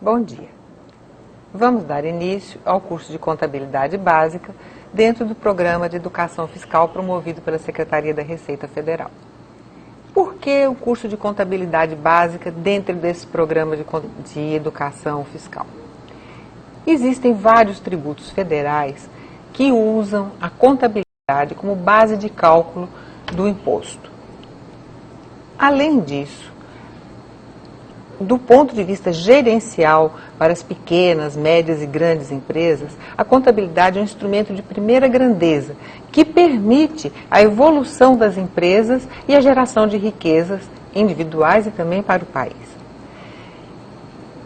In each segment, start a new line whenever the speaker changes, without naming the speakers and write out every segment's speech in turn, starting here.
Bom dia. Vamos dar início ao curso de Contabilidade Básica dentro do Programa de Educação Fiscal promovido pela Secretaria da Receita Federal. Por que o curso de Contabilidade Básica dentro desse Programa de Educação Fiscal? Existem vários tributos federais que usam a contabilidade como base de cálculo do imposto. Além disso, do ponto de vista gerencial, para as pequenas, médias e grandes empresas, a contabilidade é um instrumento de primeira grandeza, que permite a evolução das empresas e a geração de riquezas individuais e também para o país.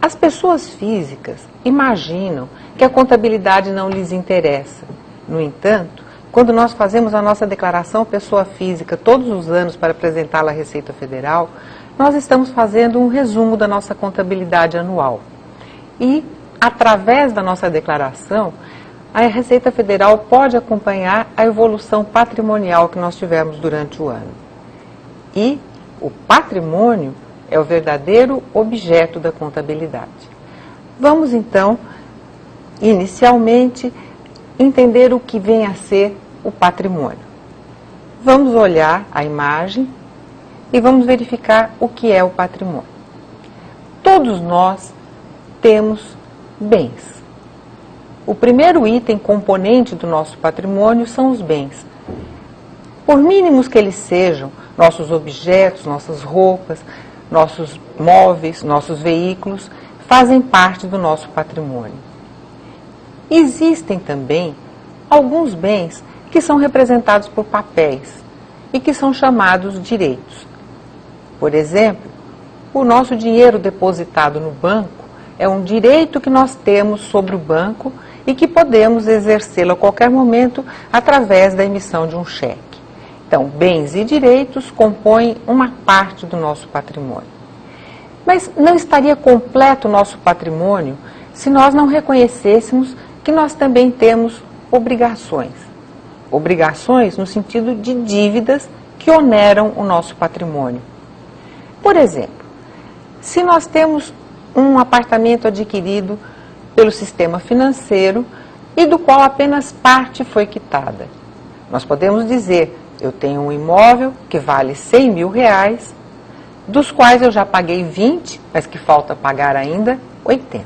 As pessoas físicas imaginam que a contabilidade não lhes interessa. No entanto, quando nós fazemos a nossa declaração pessoa física todos os anos para apresentá-la à Receita Federal, nós estamos fazendo um resumo da nossa contabilidade anual. E, através da nossa declaração, a Receita Federal pode acompanhar a evolução patrimonial que nós tivemos durante o ano. E o patrimônio é o verdadeiro objeto da contabilidade. Vamos, então, inicialmente, entender o que vem a ser o patrimônio. Vamos olhar a imagem e vamos verificar o que é o patrimônio. Todos nós temos bens. O primeiro item componente do nosso patrimônio são os bens. Por mínimos que eles sejam, nossos objetos, nossas roupas, nossos móveis, nossos veículos, fazem parte do nosso patrimônio. Existem também alguns bens que são representados por papéis e que são chamados direitos. Por exemplo, o nosso dinheiro depositado no banco é um direito que nós temos sobre o banco e que podemos exercê-lo a qualquer momento através da emissão de um cheque. Então, bens e direitos compõem uma parte do nosso patrimônio. Mas não estaria completo o nosso patrimônio se nós não reconhecêssemos que nós também temos obrigações. Obrigações no sentido de dívidas que oneram o nosso patrimônio. Por exemplo, se nós temos um apartamento adquirido pelo sistema financeiro e do qual apenas parte foi quitada, nós podemos dizer, eu tenho um imóvel que vale 100 mil reais, dos quais eu já paguei 20, mas que falta pagar ainda 80.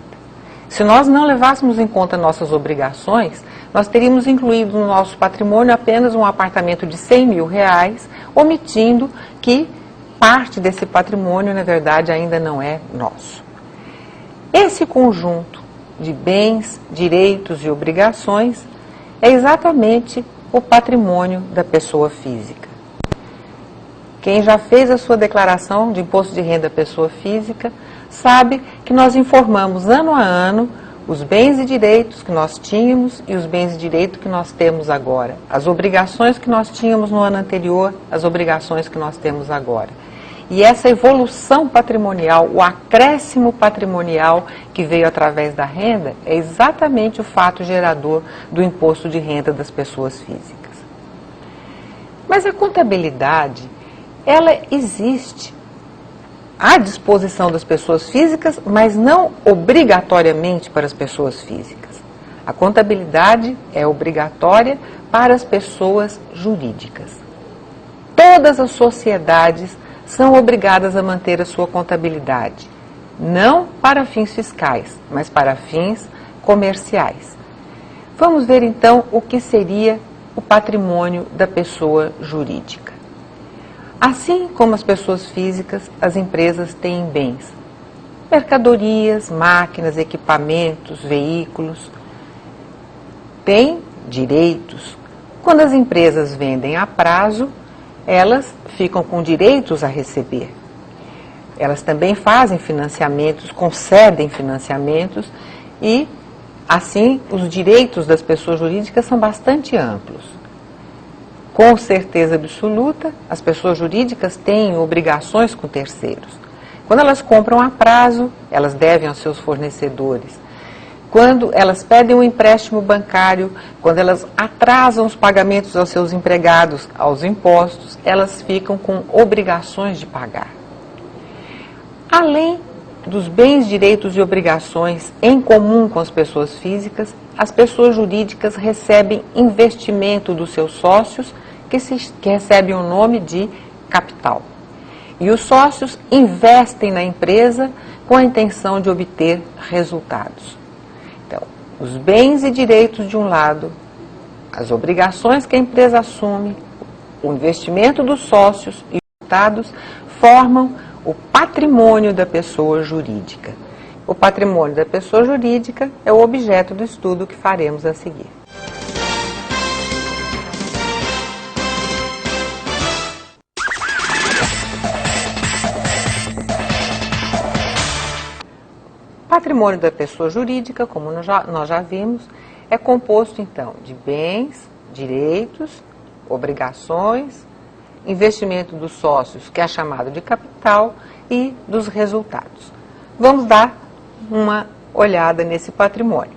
Se nós não levássemos em conta nossas obrigações, nós teríamos incluído no nosso patrimônio apenas um apartamento de 100 mil reais, omitindo que parte desse patrimônio, na verdade, ainda não é nosso. Esse conjunto de bens, direitos e obrigações é exatamente o patrimônio da pessoa física. Quem já fez a sua declaração de imposto de renda pessoa física sabe que nós informamos ano a ano os bens e direitos que nós tínhamos e os bens e direitos que nós temos agora. As obrigações que nós tínhamos no ano anterior, as obrigações que nós temos agora. E essa evolução patrimonial, o acréscimo patrimonial que veio através da renda, é exatamente o fato gerador do imposto de renda das pessoas físicas. Mas a contabilidade, ela existe à disposição das pessoas físicas, mas não obrigatoriamente para as pessoas físicas. A contabilidade é obrigatória para as pessoas jurídicas. Todas as sociedades são obrigadas a manter a sua contabilidade, não para fins fiscais, mas para fins comerciais. Vamos ver então o que seria o patrimônio da pessoa jurídica. Assim como as pessoas físicas, as empresas têm bens, mercadorias, máquinas, equipamentos, veículos. Têm direitos. Quando as empresas vendem a prazo, elas ficam com direitos a receber. Elas também fazem financiamentos, concedem financiamentos e, assim, os direitos das pessoas jurídicas são bastante amplos. Com certeza absoluta, as pessoas jurídicas têm obrigações com terceiros. Quando elas compram a prazo, elas devem aos seus fornecedores. Quando elas pedem um empréstimo bancário, quando elas atrasam os pagamentos aos seus empregados, aos impostos, elas ficam com obrigações de pagar. Além dos bens, direitos e obrigações em comum com as pessoas físicas, as pessoas jurídicas recebem investimento dos seus sócios, que recebem o nome de capital. E os sócios investem na empresa com a intenção de obter resultados. Então, os bens e direitos de um lado, as obrigações que a empresa assume, o investimento dos sócios e os resultados formam o patrimônio da pessoa jurídica. O patrimônio da pessoa jurídica é o objeto do estudo que faremos a seguir. O patrimônio da pessoa jurídica, como nós já vimos, é composto então de bens, direitos, obrigações, investimento dos sócios, que é chamado de capital, e dos resultados. Vamos dar uma olhada nesse patrimônio.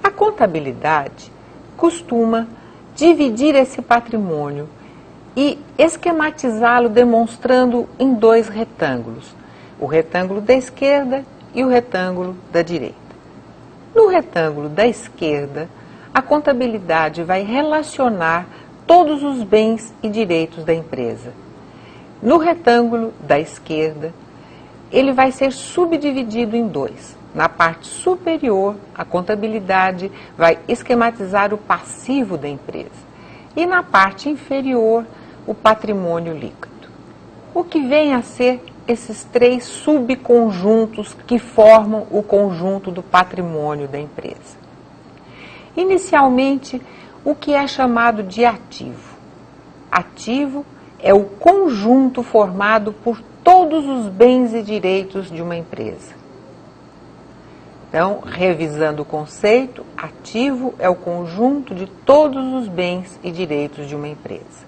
A contabilidade costuma dividir esse patrimônio e esquematizá-lo demonstrando em dois retângulos, o retângulo da esquerda e o retângulo da direita. No retângulo da esquerda, a contabilidade vai relacionar todos os bens e direitos da empresa. No retângulo da esquerda, ele vai ser subdividido em dois. Na parte superior, a contabilidade vai esquematizar o passivo da empresa. E na parte inferior, o patrimônio líquido. O que vem a ser esses três subconjuntos que formam o conjunto do patrimônio da empresa. Inicialmente, o que é chamado de ativo. Ativo é o conjunto formado por todos os bens e direitos de uma empresa. Então, revisando o conceito, ativo é o conjunto de todos os bens e direitos de uma empresa.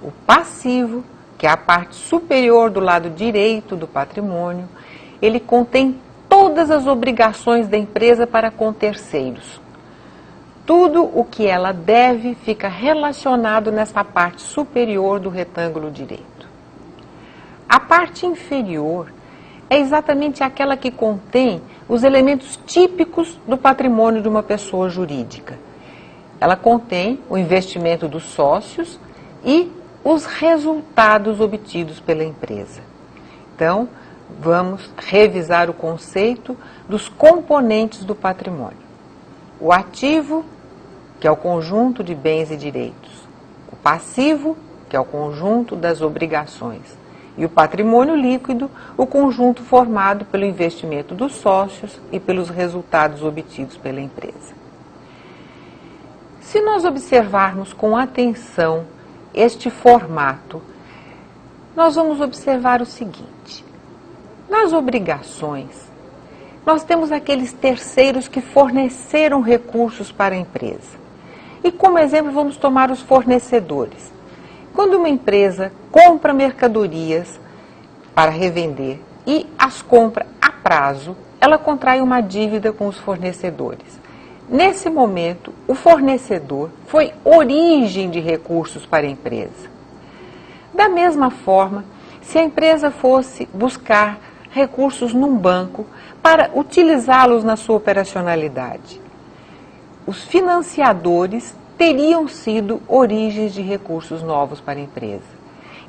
O passivo, que é a parte superior do lado direito do patrimônio, ele contém todas as obrigações da empresa para com terceiros. Tudo o que ela deve fica relacionado nessa parte superior do retângulo direito. A parte inferior é exatamente aquela que contém os elementos típicos do patrimônio de uma pessoa jurídica. Ela contém o investimento dos sócios e os resultados obtidos pela empresa. Então, vamos revisar o conceito dos componentes do patrimônio. O ativo, que é o conjunto de bens e direitos. O passivo, que é o conjunto das obrigações. E o patrimônio líquido, o conjunto formado pelo investimento dos sócios e pelos resultados obtidos pela empresa. Se nós observarmos com atenção este formato, nós vamos observar o seguinte: nas obrigações, nós temos aqueles terceiros que forneceram recursos para a empresa. E como exemplo, vamos tomar os fornecedores. Quando uma empresa compra mercadorias para revender e as compra a prazo, ela contrai uma dívida com os fornecedores. Nesse momento, o fornecedor foi origem de recursos para a empresa. Da mesma forma, se a empresa fosse buscar recursos num banco para utilizá-los na sua operacionalidade, os financiadores teriam sido origens de recursos novos para a empresa.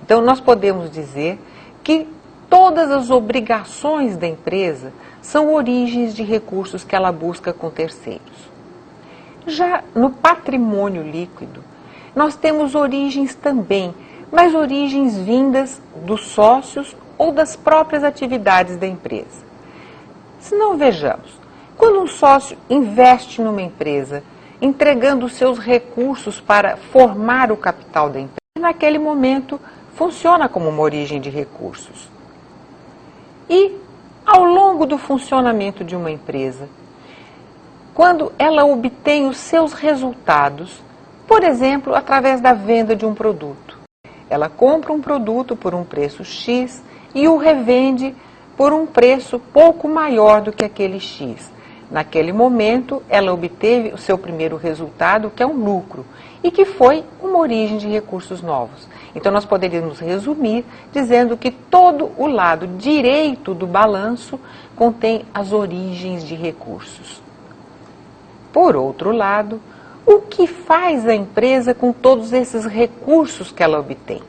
Então, nós podemos dizer que todas as obrigações da empresa são origens de recursos que ela busca com terceiros. Já no patrimônio líquido, nós temos origens também, mas origens vindas dos sócios ou das próprias atividades da empresa. Se não, vejamos, quando um sócio investe numa empresa, entregando seus recursos para formar o capital da empresa, naquele momento funciona como uma origem de recursos. E, ao longo do funcionamento de uma empresa, quando ela obtém os seus resultados, por exemplo, através da venda de um produto, ela compra um produto por um preço X e o revende por um preço pouco maior do que aquele X. Naquele momento, ela obteve o seu primeiro resultado, que é um lucro, e que foi uma origem de recursos novos. Então, nós poderíamos resumir dizendo que todo o lado direito do balanço contém as origens de recursos. Por outro lado, o que faz a empresa com todos esses recursos que ela obtém?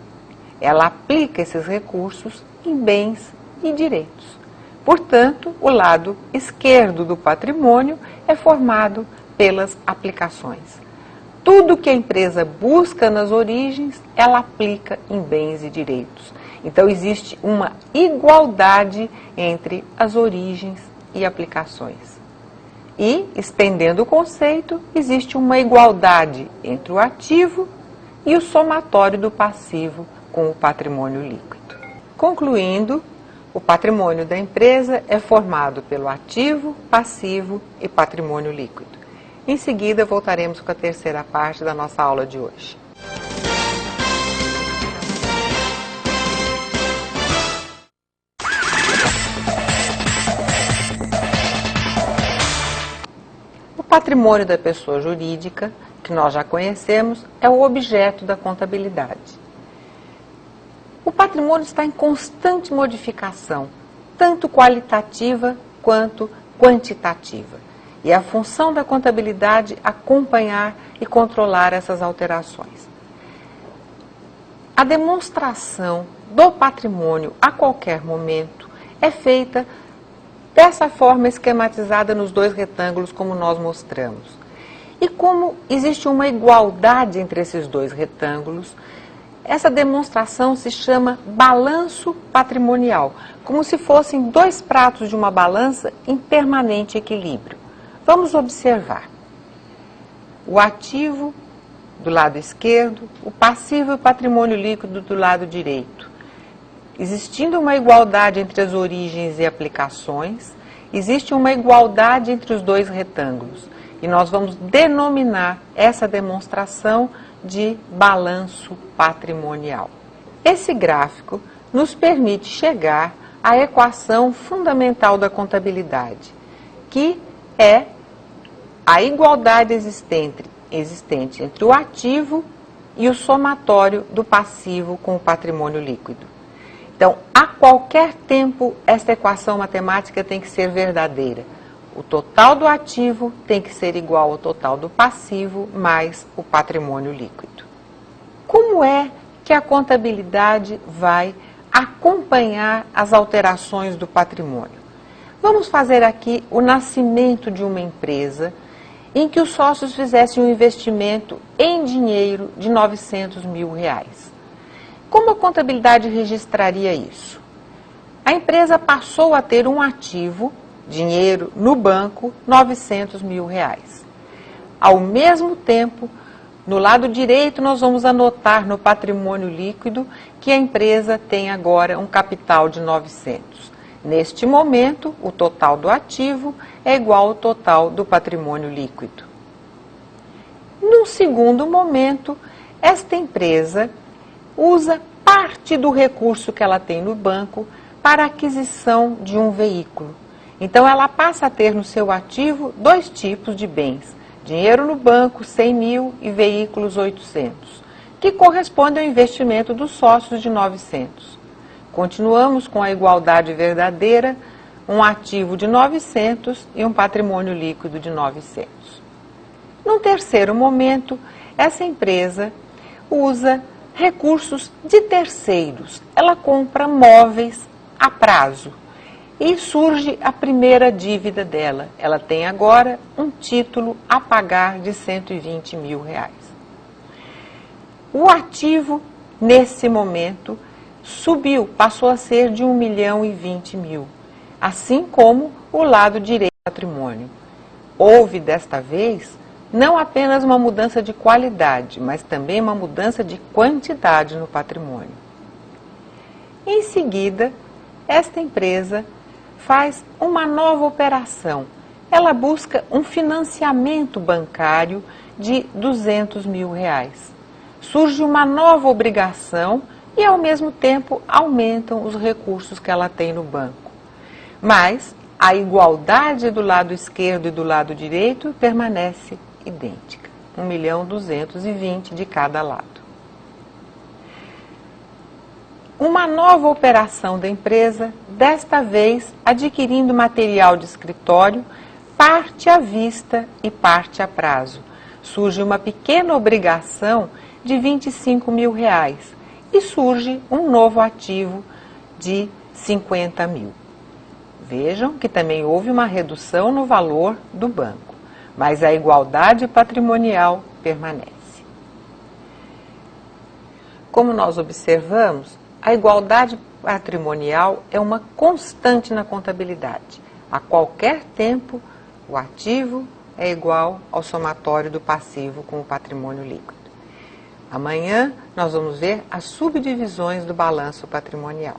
Ela aplica esses recursos em bens e direitos. Portanto, o lado esquerdo do patrimônio é formado pelas aplicações. Tudo que a empresa busca nas origens, ela aplica em bens e direitos. Então, existe uma igualdade entre as origens e aplicações. E, estendendo o conceito, existe uma igualdade entre o ativo e o somatório do passivo com o patrimônio líquido. Concluindo, o patrimônio da empresa é formado pelo ativo, passivo e patrimônio líquido. Em seguida, voltaremos com a terceira parte da nossa aula de hoje. O patrimônio da pessoa jurídica, que nós já conhecemos, é o objeto da contabilidade. O patrimônio está em constante modificação, tanto qualitativa quanto quantitativa. E é a função da contabilidade acompanhar e controlar essas alterações. A demonstração do patrimônio a qualquer momento é feita dessa forma esquematizada nos dois retângulos, como nós mostramos. E como existe uma igualdade entre esses dois retângulos, essa demonstração se chama balanço patrimonial, como se fossem dois pratos de uma balança em permanente equilíbrio. Vamos observar. O ativo do lado esquerdo, o passivo e o patrimônio líquido do lado direito. Existindo uma igualdade entre as origens e aplicações, existe uma igualdade entre os dois retângulos. E nós vamos denominar essa demonstração de balanço patrimonial. Esse gráfico nos permite chegar à equação fundamental da contabilidade, que é a igualdade existente entre o ativo e o somatório do passivo com o patrimônio líquido. Então, a qualquer tempo, esta equação matemática tem que ser verdadeira. O total do ativo tem que ser igual ao total do passivo mais o patrimônio líquido. Como é que a contabilidade vai acompanhar as alterações do patrimônio? Vamos fazer aqui o nascimento de uma empresa em que os sócios fizessem um investimento em dinheiro de R$900 mil. Como a contabilidade registraria isso? A empresa passou a ter um ativo, dinheiro no banco, R$900 mil. Ao mesmo tempo, no lado direito, nós vamos anotar no patrimônio líquido que a empresa tem agora um capital de 900. Neste momento, o total do ativo é igual ao total do patrimônio líquido. Num segundo momento, esta empresa usa parte do recurso que ela tem no banco para a aquisição de um veículo. Então, ela passa a ter no seu ativo dois tipos de bens: dinheiro no banco, 100 mil, e veículos, 800, que correspondem ao investimento dos sócios de 900. Continuamos com a igualdade verdadeira, um ativo de 900 e um patrimônio líquido de 900. Num terceiro momento, essa empresa usa recursos de terceiros. Ela compra móveis a prazo e surge a primeira dívida dela. Ela tem agora um título a pagar de R$120 mil. O ativo, nesse momento, subiu, passou a ser de R$1.020.000, assim como o lado direito do patrimônio. Houve, desta vez, não apenas uma mudança de qualidade, mas também uma mudança de quantidade no patrimônio. Em seguida, esta empresa faz uma nova operação. Ela busca um financiamento bancário de R$200 mil. Surge uma nova obrigação e, ao mesmo tempo, aumentam os recursos que ela tem no banco. Mas a igualdade do lado esquerdo e do lado direito permanece idêntica, R$1.220.000 de cada lado. uma nova operação da empresa, desta vez adquirindo material de escritório, parte à vista e parte a prazo. Surge uma pequena obrigação de R$25 mil e surge um novo ativo de 50 mil. Vejam que também houve uma redução no valor do banco, mas a igualdade patrimonial permanece. Como nós observamos, a igualdade patrimonial é uma constante na contabilidade. A qualquer tempo, o ativo é igual ao somatório do passivo com o patrimônio líquido. Amanhã nós vamos ver as subdivisões do balanço patrimonial.